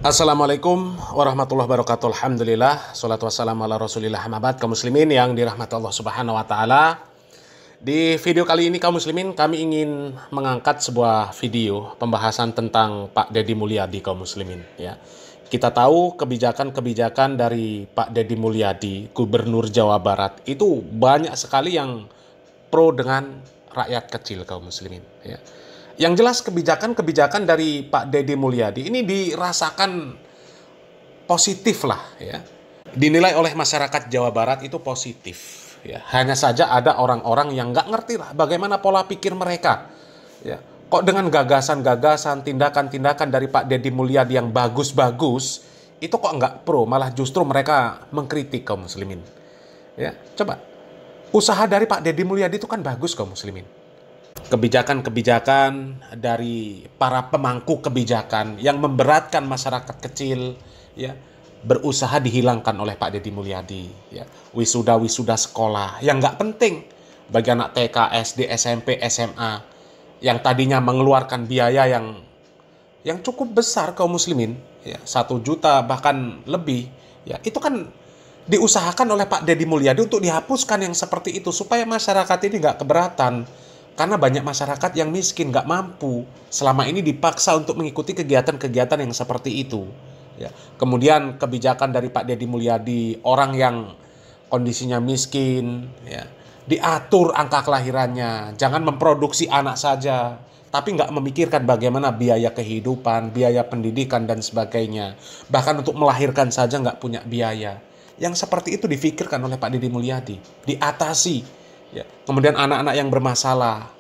Assalamualaikum warahmatullahi wabarakatuh. Alhamdulillah, salatu wassalamu ala rasulillah, hamabad. Kaum muslimin yang dirahmati Allah subhanahu wa ta'ala, di video kali ini kaum muslimin, kami ingin mengangkat sebuah video pembahasan tentang Pak Deddy Mulyadi kaum muslimin ya. Kita tahu kebijakan-kebijakan dari Pak Deddy Mulyadi, Gubernur Jawa Barat, itu banyak sekali yang pro dengan rakyat kecil kaum muslimin ya. Yang jelas kebijakan-kebijakan dari Pak Deddy Mulyadi ini dirasakan positif lah ya. Dinilai oleh masyarakat Jawa Barat itu positif ya. Hanya saja ada orang-orang yang nggak ngerti lah bagaimana pola pikir mereka ya. Kok dengan gagasan-gagasan, tindakan-tindakan dari Pak Deddy Mulyadi yang bagus-bagus itu kok nggak pro, malah justru mereka mengkritik kaum muslimin ya. Coba, usaha dari Pak Deddy Mulyadi itu kan bagus kaum muslimin. Kebijakan-kebijakan dari para pemangku kebijakan yang memberatkan masyarakat kecil ya, berusaha dihilangkan oleh Pak Deddy Mulyadi ya. Wisuda-wisuda sekolah yang nggak penting bagi anak TK, SD, SMP, SMA yang tadinya mengeluarkan biaya yang cukup besar kaum muslimin ya, 1 juta bahkan lebih ya, itu kan diusahakan oleh Pak Deddy Mulyadi untuk dihapuskan yang seperti itu supaya masyarakat ini nggak keberatan. Karena banyak masyarakat yang miskin, nggak mampu, selama ini dipaksa untuk mengikuti kegiatan-kegiatan yang seperti itu. Ya. Kemudian kebijakan dari Pak Deddy Mulyadi, orang yang kondisinya miskin, ya, diatur angka kelahirannya, jangan memproduksi anak saja, tapi nggak memikirkan bagaimana biaya kehidupan, biaya pendidikan, dan sebagainya. Bahkan untuk melahirkan saja nggak punya biaya. Yang seperti itu difikirkan oleh Pak Deddy Mulyadi, diatasi. Ya. Kemudian anak-anak yang bermasalah,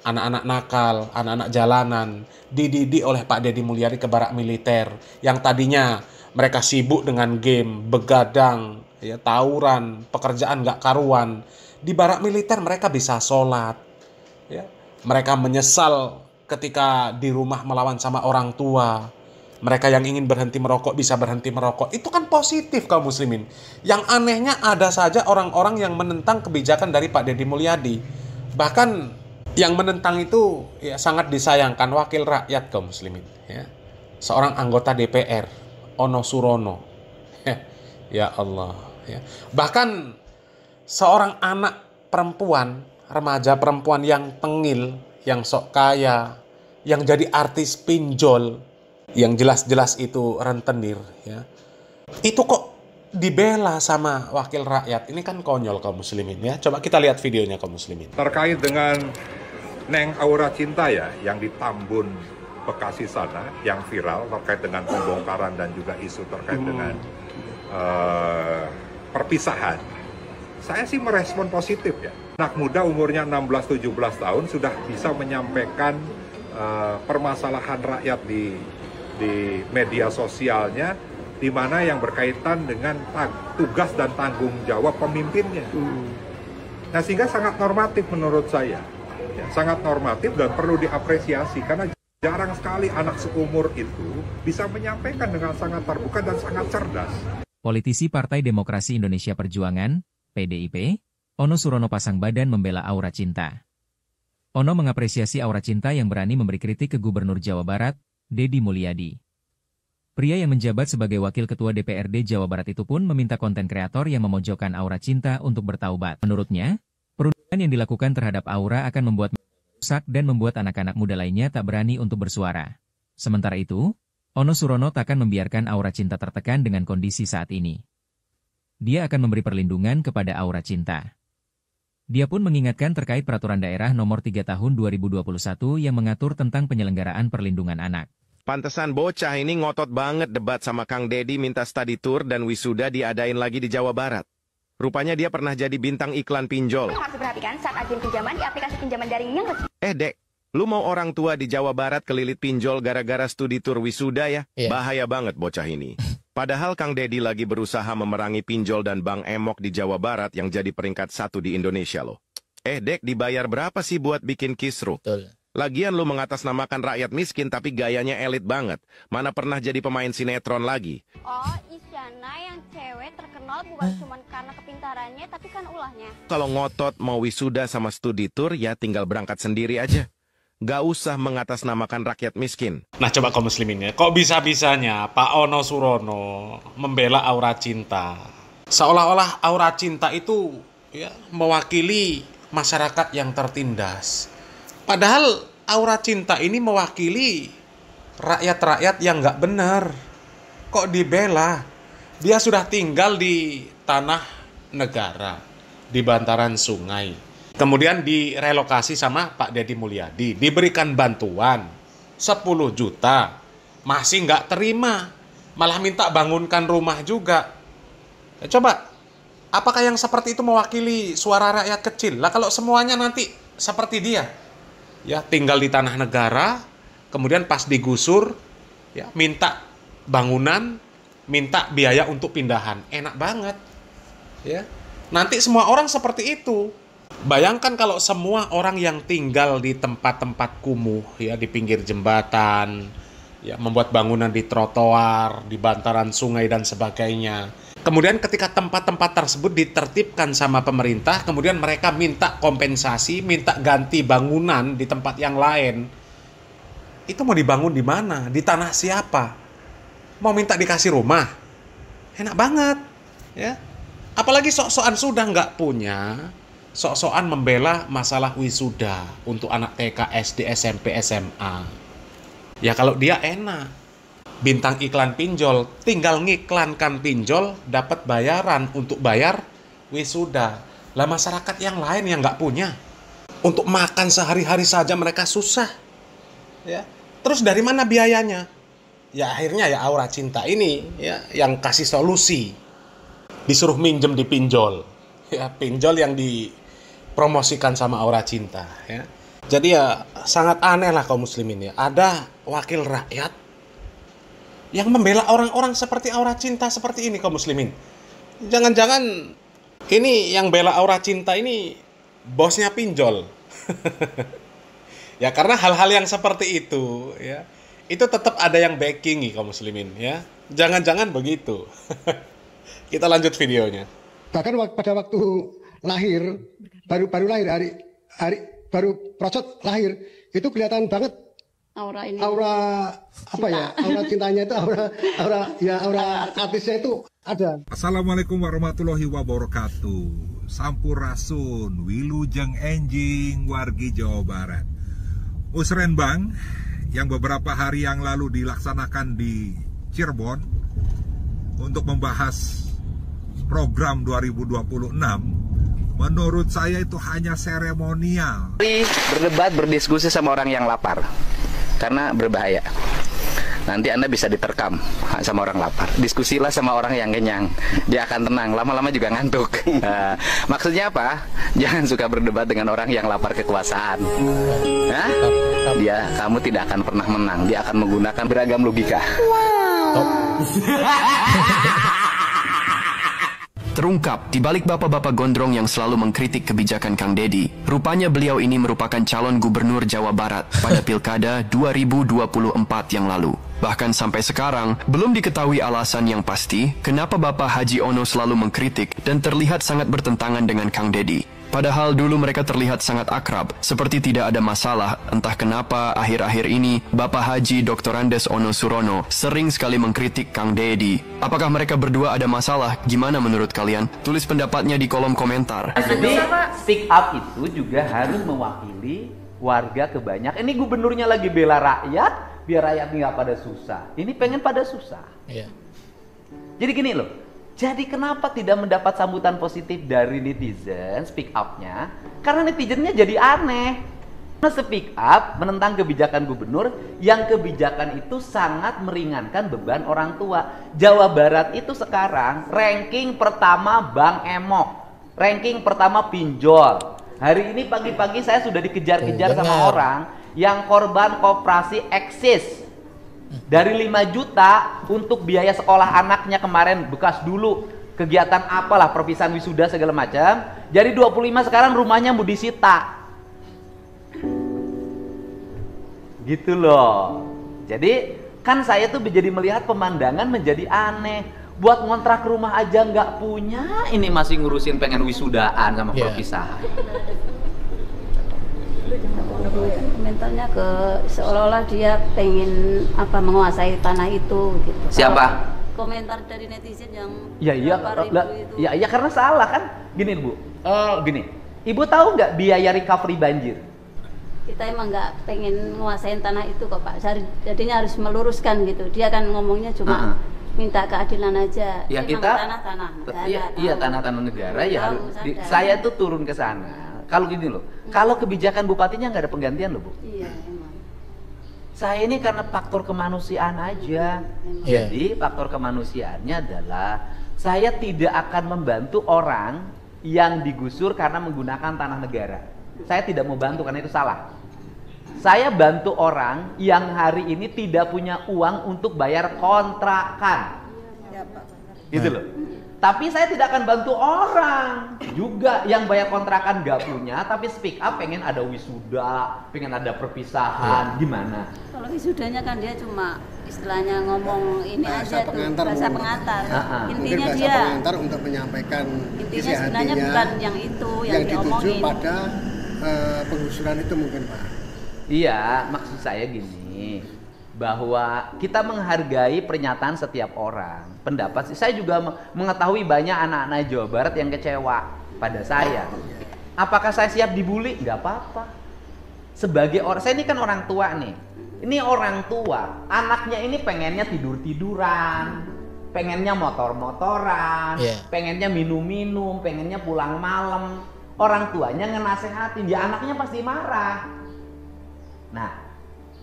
anak-anak nakal, anak-anak jalanan, dididik oleh Pak Deddy Mulyadi ke barak militer. Yang tadinya mereka sibuk dengan game, begadang, ya, tawuran, pekerjaan nggak karuan. Di barak militer mereka bisa sholat. Ya. Mereka menyesal ketika di rumah melawan sama orang tua. Mereka yang ingin berhenti merokok bisa berhenti merokok. Itu kan positif kaum muslimin. Yang anehnya ada saja orang-orang yang menentang kebijakan dari Pak Deddy Mulyadi. Bahkan yang menentang itu ya sangat disayangkan wakil rakyat kaum muslimin ya. Seorang anggota DPR, Ono Surono. Ya Allah ya. Bahkan seorang anak perempuan, remaja perempuan yang tengil, yang sok kaya, yang jadi artis pinjol, yang jelas-jelas itu rentenir ya, itu kok dibela sama wakil rakyat. Ini kan konyol kaum muslimin ya. Coba kita lihat videonya kaum muslimin. Terkait dengan Neng Aura Cinta ya, yang di Tambun, Bekasi sana, yang viral terkait dengan pembongkaran dan juga isu terkait dengan perpisahan. Saya sih merespon positif ya. Anak muda umurnya 16-17 tahun sudah bisa menyampaikan permasalahan rakyat di media sosialnya, di mana yang berkaitan dengan tugas dan tanggung jawab pemimpinnya. Nah, sehingga sangat normatif menurut saya. Ya, sangat normatif dan perlu diapresiasi karena jarang sekali anak seumur itu bisa menyampaikan dengan sangat terbuka dan sangat cerdas. Politisi Partai Demokrasi Indonesia Perjuangan, PDIP, Ono Surono pasang badan membela Aura Cinta. Ono mengapresiasi Aura Cinta yang berani memberi kritik ke Gubernur Jawa Barat, Deddy Mulyadi. Pria yang menjabat sebagai Wakil Ketua DPRD Jawa Barat itu pun meminta konten kreator yang memojokkan Aura Cinta untuk bertaubat. Menurutnya, perundungan yang dilakukan terhadap Aura akan membuat rusak dan membuat anak-anak muda lainnya tak berani untuk bersuara. Sementara itu, Ono Surono takkan membiarkan Aura Cinta tertekan dengan kondisi saat ini. Dia akan memberi perlindungan kepada Aura Cinta. Dia pun mengingatkan terkait Peraturan Daerah Nomor 3 Tahun 2021 yang mengatur tentang penyelenggaraan perlindungan anak. Pantesan bocah ini ngotot banget debat sama Kang Deddy minta study tour dan wisuda diadain lagi di Jawa Barat. Rupanya dia pernah jadi bintang iklan pinjol. Harus perhatikan saat agen pinjaman di aplikasi pinjaman daring yang resmi. Dek, lu mau orang tua di Jawa Barat kelilit pinjol gara-gara studi tour wisuda ya? Iya. Bahaya banget bocah ini. Padahal Kang Deddy lagi berusaha memerangi pinjol dan bank emok di Jawa Barat yang jadi peringkat 1 di Indonesia loh. Dek, dibayar berapa sih buat bikin kisruh? Betul. Lagian lu mengatasnamakan rakyat miskin tapi gayanya elit banget. Mana pernah jadi pemain sinetron lagi. Oh, Isyana yang cewek terkenal bukan cuma karena kepintarannya, tapi kan ulahnya. Kalau ngotot mau wisuda sama studi tour ya tinggal berangkat sendiri aja. Nggak usah mengatasnamakan rakyat miskin. Nah coba kaum muslimin ya, kok bisa-bisanya Pak Ono Surono membela Aura Cinta? Seolah-olah Aura Cinta itu ya mewakili masyarakat yang tertindas. Padahal Aura Cinta ini mewakili rakyat-rakyat yang nggak benar. Kok dibela? Dia sudah tinggal di tanah negara, di bantaran sungai. Kemudian direlokasi sama Pak Deddy Mulyadi, diberikan bantuan 10 juta. Masih nggak terima, malah minta bangunkan rumah juga. Coba, apakah yang seperti itu mewakili suara rakyat kecil? Lah kalau semuanya nanti seperti dia, ya tinggal di tanah negara, kemudian pas digusur, ya minta bangunan, minta biaya untuk pindahan, enak banget, ya. Nanti semua orang seperti itu. Bayangkan kalau semua orang yang tinggal di tempat-tempat kumuh, ya di pinggir jembatan, ya membuat bangunan di trotoar, di bantaran sungai dan sebagainya. Kemudian ketika tempat-tempat tersebut ditertibkan sama pemerintah, kemudian mereka minta kompensasi, minta ganti bangunan di tempat yang lain. Itu mau dibangun di mana? Di tanah siapa? Mau minta dikasih rumah? Enak banget, ya. Apalagi sok-sokan sudah nggak punya, sok-sokan membela masalah wisuda untuk anak TK, SD, SMP, SMA. Ya kalau dia enak, bintang iklan pinjol, tinggal ngiklankan pinjol, dapat bayaran untuk bayar wisuda. Lah masyarakat yang lain yang nggak punya, untuk makan sehari-hari saja mereka susah. Ya, terus dari mana biayanya? Ya akhirnya ya Aura Cinta ini ya yang kasih solusi, disuruh minjem di pinjol, ya pinjol yang dipromosikan sama Aura Cinta, ya. Jadi ya sangat aneh lah kaum muslimin ya, ada wakil rakyat yang membela orang-orang seperti Aura Cinta seperti ini kaum muslimin. Jangan-jangan ini yang bela Aura Cinta ini bosnya pinjol. Ya karena hal-hal yang seperti itu ya, itu tetap ada yang backing nih kaum muslimin ya. Jangan-jangan begitu. Kita lanjut videonya. Bahkan pada waktu lahir, baru lahir hari baru procot lahir, itu kelihatan banget aura ini. Aura apa ya? Aura cintanya itu aura artisnya itu ada. Assalamualaikum warahmatullahi wabarakatuh. Sampurasun, Wilujeng Enjing, wargi Jawa Barat. Musrenbang yang beberapa hari yang lalu dilaksanakan di Cirebon untuk membahas program 2026, menurut saya itu hanya seremonial. Berdebat, berdiskusi sama orang yang lapar, karena berbahaya. Nanti Anda bisa diterkam sama orang lapar. Diskusilah sama orang yang kenyang, dia akan tenang, lama-lama juga ngantuk. Maksudnya apa? Jangan suka berdebat dengan orang yang lapar kekuasaan. Nah, kamu tidak akan pernah menang. Dia akan menggunakan beragam logika. Terungkap di balik bapak-bapak gondrong yang selalu mengkritik kebijakan Kang Deddy, rupanya beliau ini merupakan calon gubernur Jawa Barat pada Pilkada 2024 yang lalu. Bahkan sampai sekarang, belum diketahui alasan yang pasti kenapa Bapak Haji Ono selalu mengkritik dan terlihat sangat bertentangan dengan Kang Deddy. Padahal dulu mereka terlihat sangat akrab, seperti tidak ada masalah. Entah kenapa akhir-akhir ini Bapak Haji Dr. Andes Ono Surono sering sekali mengkritik Kang Deddy. Apakah mereka berdua ada masalah? Gimana menurut kalian? Tulis pendapatnya di kolom komentar. Jadi speak up itu juga harus mewakili warga kebanyakan. Ini gubernurnya lagi bela rakyat, biar rakyat nggak pada susah. Ini pengen pada susah. Iya. Jadi gini loh. Jadi kenapa tidak mendapat sambutan positif dari netizen speak up-nya? Karena netizennya jadi aneh. Karena speak up menentang kebijakan gubernur yang kebijakan itu sangat meringankan beban orang tua. Jawa Barat itu sekarang ranking pertama Bank Emok, ranking pertama pinjol. Hari ini pagi-pagi saya sudah dikejar-kejar sama orang yang korban koperasi Eksis. Dari 5 juta untuk biaya sekolah anaknya kemarin, bekas dulu kegiatan apalah, perpisahan wisuda segala macam. Jadi 25 sekarang rumahnya mau disita. Gitu loh. Jadi kan saya tuh jadi melihat pemandangan menjadi aneh. Buat ngontrak rumah aja nggak punya, ini masih ngurusin pengen wisudaan sama perpisahan. Komentarnya ke seolah-olah dia pengen menguasai tanah itu gitu. Siapa? Komentar dari netizen yang Iya karena salah kan. Gini Bu, gini. Ibu tahu nggak biaya recovery banjir? Kita emang nggak pengen nguasain tanah itu kok Pak. Jadinya harus meluruskan gitu. Dia kan ngomongnya cuma minta keadilan aja. Ya emang kita tanah negara. Iya tanah-tanah negara ya harus. Saya tuh turun ke sana. Kalau gini loh, kalau kebijakan bupatinya nggak ada penggantian loh Bu. Iya emang. Saya ini karena faktor kemanusiaan aja. Jadi faktor kemanusiaannya adalah saya tidak akan membantu orang yang digusur karena menggunakan tanah negara. Saya tidak mau bantu karena itu salah. Saya bantu orang yang hari ini tidak punya uang untuk bayar kontrakan. Gitu loh. Tapi saya tidak akan bantu orang juga yang bayar kontrakan gak punya, tapi speak up pengen ada wisuda, pengen ada perpisahan, gimana? Kalau wisudanya kan dia cuma istilahnya ngomong ini bahasa aja pengantar, tuh, bahasa pengantar. Intinya bahasa dia pengantar untuk menyampaikan intinya sebenarnya bukan yang itu yang dituju diomongin. pada penggusuran itu mungkin Pak. Iya, maksud saya gini, bahwa kita menghargai pernyataan setiap orang. Pendapat saya juga mengetahui banyak anak-anak Jawa Barat yang kecewa pada saya. Apakah saya siap dibully? Nggak apa-apa. Sebagai orang, saya ini kan orang tua nih. Ini orang tua, anaknya ini pengennya tidur-tiduran, pengennya motor-motoran, pengennya minum-minum, pengennya pulang malam. Orang tuanya ngenasehatin, ya anaknya pasti marah. Nah,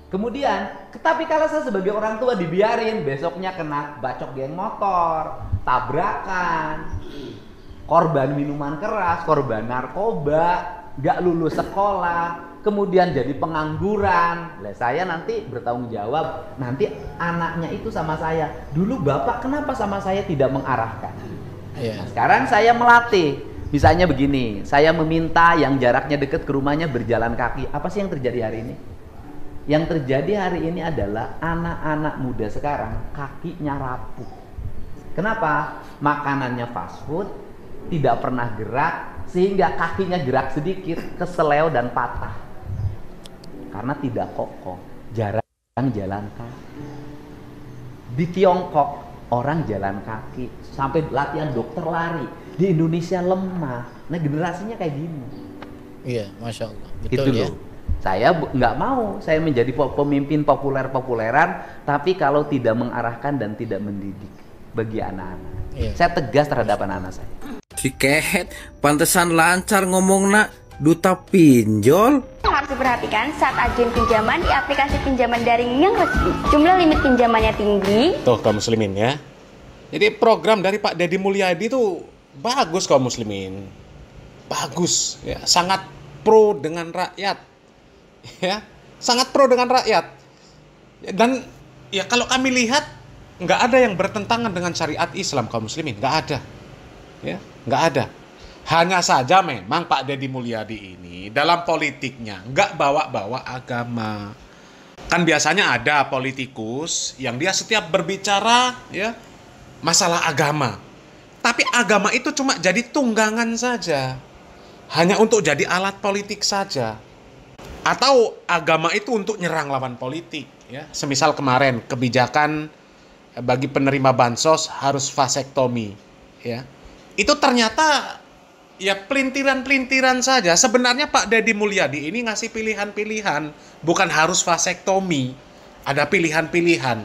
kemudian, tapi kalau saya sebagai orang tua dibiarin, besoknya kena bacok geng motor, tabrakan, korban minuman keras, korban narkoba, gak lulus sekolah, kemudian jadi pengangguran. Lah saya nanti bertanggung jawab, nanti anaknya itu sama saya. Dulu bapak kenapa sama saya tidak mengarahkan? Nah, sekarang saya melatih. Misalnya begini, saya meminta yang jaraknya dekat ke rumahnya berjalan kaki. Apa sih yang terjadi hari ini? Yang terjadi hari ini adalah anak-anak muda sekarang kakinya rapuh. Kenapa? Makanannya fast food, tidak pernah gerak, sehingga kakinya gerak sedikit, keseleo dan patah. Karena tidak kokoh, jarang jalan kaki. Di Tiongkok, orang jalan kaki, sampai latihan dokter lari. Di Indonesia lemah. Nah generasinya kayak gini. Iya, Masya Allah. Betul itu ya. Loh. Saya nggak mau saya menjadi pemimpin populer-populeran, tapi kalau tidak mengarahkan dan tidak mendidik bagi anak-anak. Saya tegas terhadap anak-anak saya. Si Kehet, pantesan lancar ngomongna duta pinjol. Harus diperhatikan saat agen pinjaman di aplikasi pinjaman daring yang resmi. Jumlah limit pinjamannya tinggi. Tuh kaum muslimin ya. Jadi program dari Pak Deddy Mulyadi itu bagus kaum muslimin. Bagus ya, sangat pro dengan rakyat. Ya, sangat pro dengan rakyat. Dan ya kalau kami lihat nggak ada yang bertentangan dengan syariat Islam kaum muslimin, nggak ada. Ya, nggak ada. Hanya saja memang Pak Deddy Mulyadi ini dalam politiknya nggak bawa-bawa agama. Kan biasanya ada politikus yang dia setiap berbicara ya masalah agama. Tapi agama itu cuma jadi tunggangan saja. Hanya untuk jadi alat politik saja. Atau agama itu untuk nyerang lawan politik. Ya. Semisal kemarin kebijakan bagi penerima bansos harus vasektomi. Ya. Itu ternyata ya pelintiran-pelintiran saja. Sebenarnya Pak Deddy Mulyadi ini ngasih pilihan-pilihan. Bukan harus vasektomi. Ada pilihan-pilihan.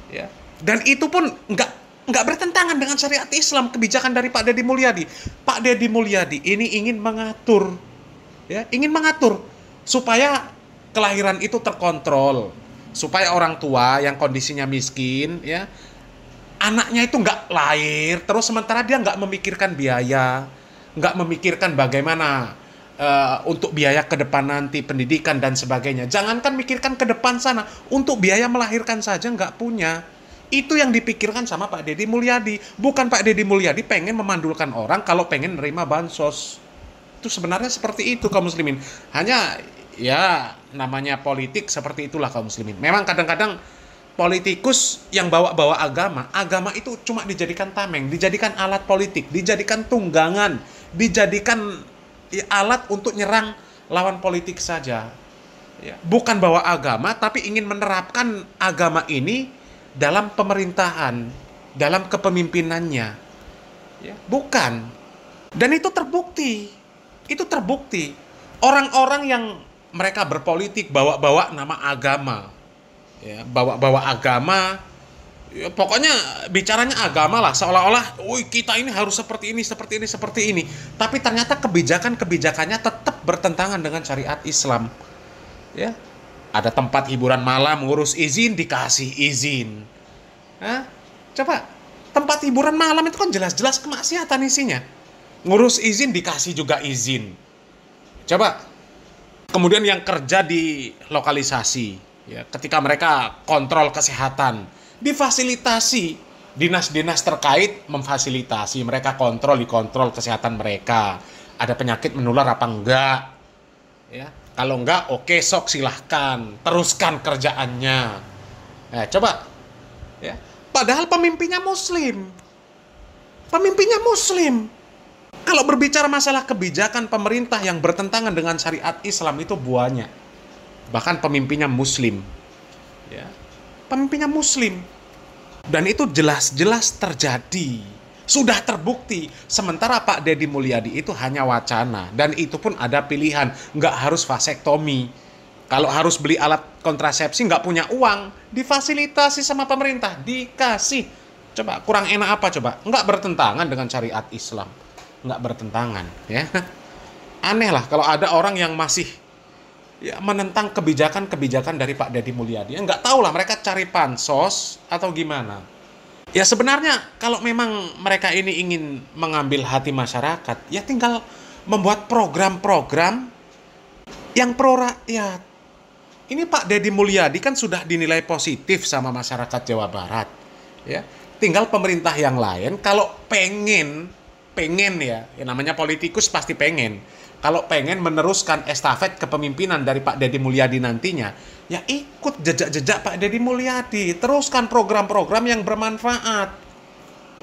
Ya. Dan itu pun nggak bertentangan dengan syariat Islam, kebijakan dari Pak Deddy Mulyadi. Pak Deddy Mulyadi ini ingin mengatur, ya, ingin mengatur supaya kelahiran itu terkontrol, supaya orang tua yang kondisinya miskin, ya, anaknya itu nggak lahir terus sementara dia nggak memikirkan biaya, nggak memikirkan bagaimana untuk biaya ke depan nanti, pendidikan dan sebagainya. Jangankan mikirkan ke depan sana, untuk biaya melahirkan saja nggak punya. Itu yang dipikirkan sama Pak Deddy Mulyadi. Bukan Pak Deddy Mulyadi pengen memandulkan orang kalau pengen nerima bansos. Itu sebenarnya seperti itu kaum muslimin. Hanya ya namanya politik seperti itulah kaum muslimin. Memang kadang-kadang politikus yang bawa-bawa agama itu cuma dijadikan tameng, dijadikan alat politik, dijadikan tunggangan, dijadikan alat untuk nyerang lawan politik saja. Ya, bukan bawa agama, tapi ingin menerapkan agama ini dalam pemerintahan, dalam kepemimpinannya. Ya, bukan. Dan itu terbukti. Itu terbukti. Orang-orang yang mereka berpolitik bawa-bawa nama agama. Ya, bawa-bawa agama. Ya, pokoknya bicaranya agama lah, seolah-olah, kita ini harus seperti ini, seperti ini, seperti ini. Tapi ternyata kebijakan-kebijakannya tetap bertentangan dengan syariat Islam. Ya, ada tempat hiburan malam, ngurus izin, dikasih izin. Hah? Coba, tempat hiburan malam itu kan jelas-jelas kemaksiatan isinya. Ngurus izin, dikasih juga izin. Coba, kemudian yang kerja di lokalisasi, ya, ketika mereka kontrol kesehatan, difasilitasi, dinas-dinas terkait memfasilitasi, mereka dikontrol kesehatan mereka. Ada penyakit menular apa enggak? Ya. Kalau enggak, oke, sok silahkan, teruskan kerjaannya. Coba, ya. Padahal pemimpinnya Muslim. Pemimpinnya Muslim. Kalau berbicara masalah kebijakan pemerintah yang bertentangan dengan syariat Islam itu banyak. Bahkan pemimpinnya Muslim. Ya. Pemimpinnya Muslim. Dan itu jelas-jelas terjadi. Sudah terbukti. Sementara Pak Deddy Mulyadi itu hanya wacana. Dan itu pun ada pilihan. Nggak harus vasektomi. Kalau harus beli alat kontrasepsi nggak punya uang, difasilitasi sama pemerintah. Dikasih. Coba, kurang enak apa coba? Nggak bertentangan dengan syariat Islam. Nggak bertentangan. Ya. Aneh lah kalau ada orang yang masih menentang kebijakan-kebijakan dari Pak Deddy Mulyadi. Nggak tahu lah mereka cari pansos atau gimana. Ya sebenarnya kalau memang mereka ini ingin mengambil hati masyarakat, ya tinggal membuat program-program yang pro rakyat. Ini Pak Deddy Mulyadi kan sudah dinilai positif sama masyarakat Jawa Barat. Ya, tinggal pemerintah yang lain kalau pengen ya namanya politikus pasti pengen. Kalau pengen meneruskan estafet kepemimpinan dari Pak Deddy Mulyadi nantinya, ya ikut jejak-jejak Pak Deddy Mulyadi. Teruskan program-program yang bermanfaat.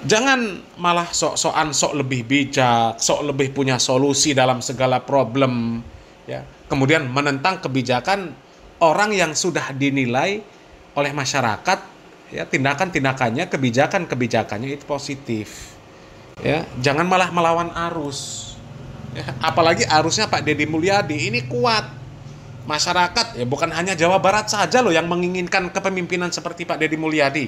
Jangan malah sok lebih bijak, sok lebih punya solusi dalam segala problem. Ya. Kemudian menentang kebijakan orang yang sudah dinilai oleh masyarakat, ya tindakan-tindakannya, kebijakan-kebijakannya itu positif. Ya, jangan malah melawan arus. Ya, apalagi arusnya Pak Deddy Mulyadi ini kuat. Masyarakat, ya bukan hanya Jawa Barat saja loh yang menginginkan kepemimpinan seperti Pak Deddy Mulyadi.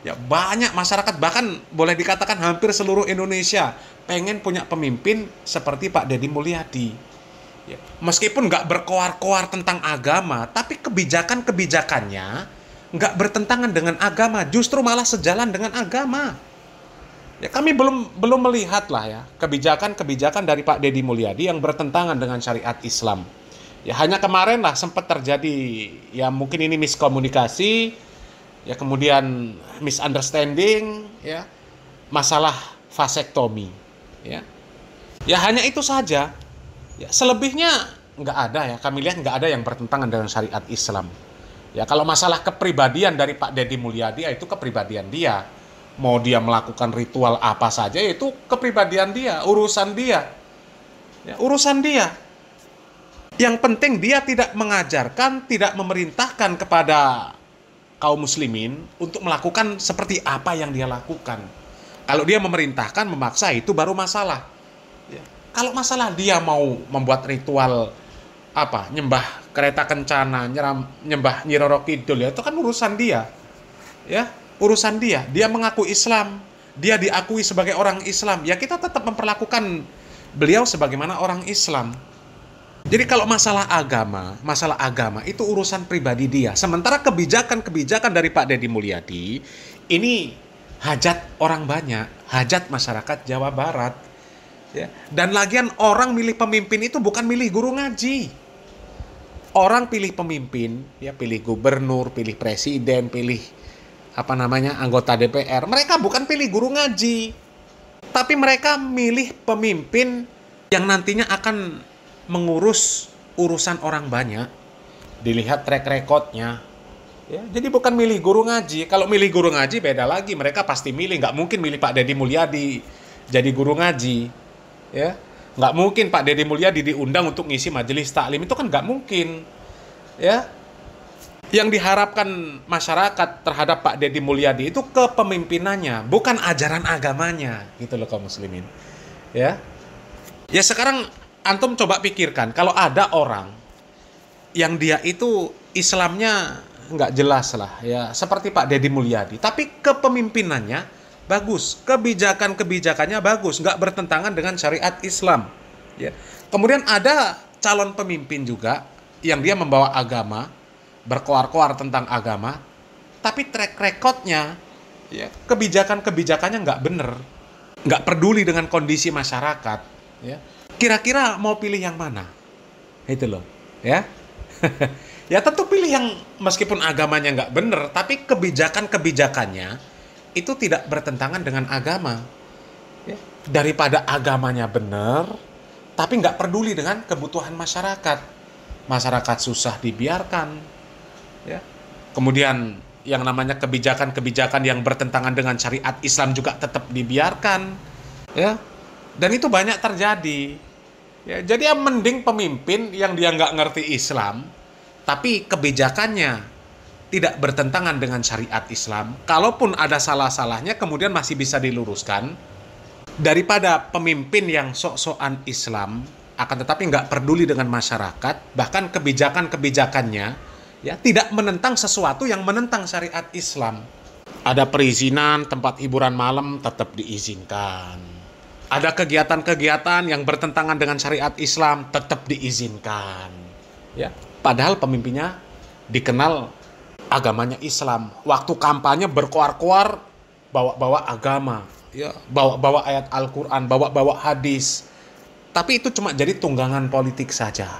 Ya banyak masyarakat, bahkan boleh dikatakan hampir seluruh Indonesia pengen punya pemimpin seperti Pak Deddy Mulyadi. Ya, meskipun nggak berkoar-koar tentang agama, tapi kebijakan-kebijakannya nggak bertentangan dengan agama, justru malah sejalan dengan agama. Ya kami belum melihat lah ya kebijakan-kebijakan dari Pak Deddy Mulyadi yang bertentangan dengan syariat Islam. Ya hanya kemarin lah sempat terjadi ya mungkin ini miskomunikasi, ya kemudian misunderstanding, ya masalah vasektomi, ya. Ya hanya itu saja. Ya selebihnya nggak ada ya, kami lihat nggak ada yang bertentangan dengan syariat Islam. Ya kalau masalah kepribadian dari Pak Deddy Mulyadi ya itu kepribadian dia. Mau dia melakukan ritual apa saja itu kepribadian dia, urusan dia. Ya, urusan dia. Yang penting dia tidak mengajarkan, tidak memerintahkan kepada kaum muslimin untuk melakukan seperti apa yang dia lakukan. Kalau dia memerintahkan, memaksa itu baru masalah. Ya. Kalau masalah dia mau membuat ritual nyembah kereta kencana, nyembah Nyi Roro Kidul, ya itu kan urusan dia. Ya. Urusan dia mengaku Islam, dia diakui sebagai orang Islam, ya kita tetap memperlakukan beliau sebagaimana orang Islam. Jadi kalau masalah agama itu urusan pribadi dia. Sementara kebijakan-kebijakan dari Pak Deddy Mulyadi ini hajat orang banyak, hajat masyarakat Jawa Barat. Ya. Dan lagian orang milih pemimpin itu bukan milih guru ngaji. Orang pilih pemimpin, ya pilih gubernur, pilih presiden, pilih anggota DPR. Mereka bukan pilih guru ngaji, tapi mereka milih pemimpin yang nantinya akan mengurus urusan orang banyak. Dilihat track recordnya. Ya, jadi bukan milih guru ngaji. Kalau milih guru ngaji beda lagi. Mereka pasti milih, nggak mungkin milih Pak Deddy Mulyadi jadi guru ngaji. Ya, Nggak mungkin Pak Deddy Mulyadi diundang untuk ngisi majelis taklim, itu kan nggak mungkin. Ya, yang diharapkan masyarakat terhadap Pak Deddy Mulyadi itu kepemimpinannya, bukan ajaran agamanya, gitu loh kaum muslimin. Ya, ya sekarang antum coba pikirkan, kalau ada orang yang dia itu Islamnya nggak jelas lah, ya seperti Pak Deddy Mulyadi, tapi kepemimpinannya bagus, kebijakan-kebijakannya bagus, nggak bertentangan dengan syariat Islam. Ya. Kemudian ada calon pemimpin juga yang dia membawa agama, berkoar-koar tentang agama, tapi track recordnya, ya, kebijakan-kebijakannya nggak bener, nggak peduli dengan kondisi masyarakat. Ya. Kira-kira mau pilih yang mana? Itu loh, ya. Ya tentu pilih yang meskipun agamanya nggak bener, tapi kebijakan-kebijakannya itu tidak bertentangan dengan agama. Ya. Daripada agamanya benar, tapi nggak peduli dengan kebutuhan masyarakat. Masyarakat susah dibiarkan. Ya. Kemudian yang namanya kebijakan-kebijakan yang bertentangan dengan syariat Islam juga tetap dibiarkan. Ya. Dan itu banyak terjadi. Ya. Jadi yang mending pemimpin yang dia nggak ngerti Islam, tapi kebijakannya tidak bertentangan dengan syariat Islam, kalaupun ada salah-salahnya kemudian masih bisa diluruskan, daripada pemimpin yang sok-sokan Islam akan tetapi nggak peduli dengan masyarakat, bahkan kebijakan-kebijakannya ya tidak menentang sesuatu yang menentang syariat Islam. Ada perizinan tempat hiburan malam tetap diizinkan, ada kegiatan-kegiatan yang bertentangan dengan syariat Islam tetap diizinkan, ya padahal pemimpinnya dikenal agamanya Islam. Waktu kampanye berkoar-koar bawa-bawa agama, ya, bawa-bawa ayat Al-Qur'an, bawa-bawa hadis. Tapi itu cuma jadi tunggangan politik saja,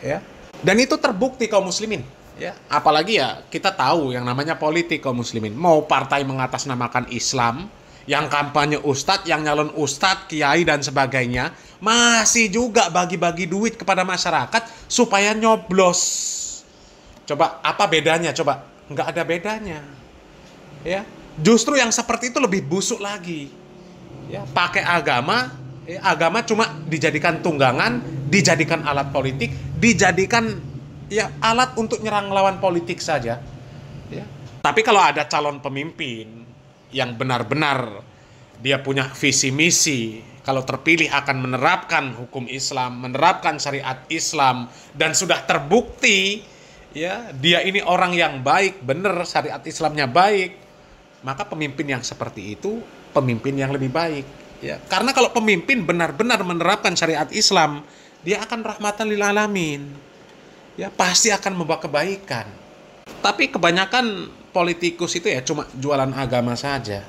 ya. Dan itu terbukti kaum muslimin, ya. Apalagi ya kita tahu yang namanya politik kaum muslimin. Mau partai mengatasnamakan Islam, yang kampanye ustadz, yang nyalon ustadz, kiai dan sebagainya, masih juga bagi-bagi duit kepada masyarakat supaya nyoblos. Coba apa bedanya? Coba nggak ada bedanya, ya. Justru yang seperti itu lebih busuk lagi, ya. Pakai agama, ya, agama cuma dijadikan tunggangan, dijadikan alat politik, dijadikan ya alat untuk nyerang lawan politik saja, ya. Tapi kalau ada calon pemimpin yang benar-benar dia punya visi misi, kalau terpilih akan menerapkan hukum Islam, menerapkan syariat Islam, dan sudah terbukti ya dia ini orang yang baik, benar syariat Islamnya baik, maka pemimpin yang seperti itu pemimpin yang lebih baik, ya. Karena kalau pemimpin benar-benar menerapkan syariat Islam, dia akan rahmatan lil alamin, ya pasti akan membawa kebaikan. Tapi kebanyakan politikus itu ya cuma jualan agama saja,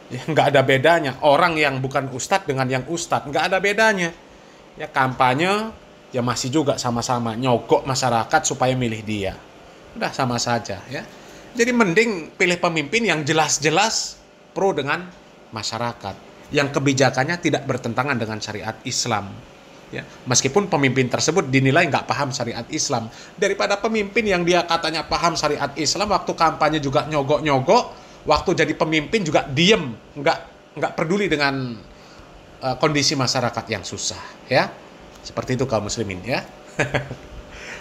ya nggak ada bedanya. Orang yang bukan ustadz dengan yang ustadz nggak ada bedanya, ya kampanye ya masih juga sama-sama nyogok masyarakat supaya milih dia. Udah sama saja, ya. Jadi mending pilih pemimpin yang jelas-jelas pro dengan masyarakat, yang kebijakannya tidak bertentangan dengan syariat Islam, ya. Meskipun pemimpin tersebut dinilai nggak paham syariat Islam, daripada pemimpin yang dia katanya paham syariat Islam, waktu kampanye juga nyogok-nyogok, waktu jadi pemimpin juga diem, nggak peduli dengan kondisi masyarakat yang susah, ya. Seperti itu kaum muslimin, ya.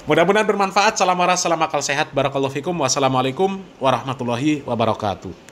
Mudah-mudahan bermanfaat. Salam waras, salam akal sehat. Barakallahu fikum. Wassalamualaikum warahmatullahi wabarakatuh.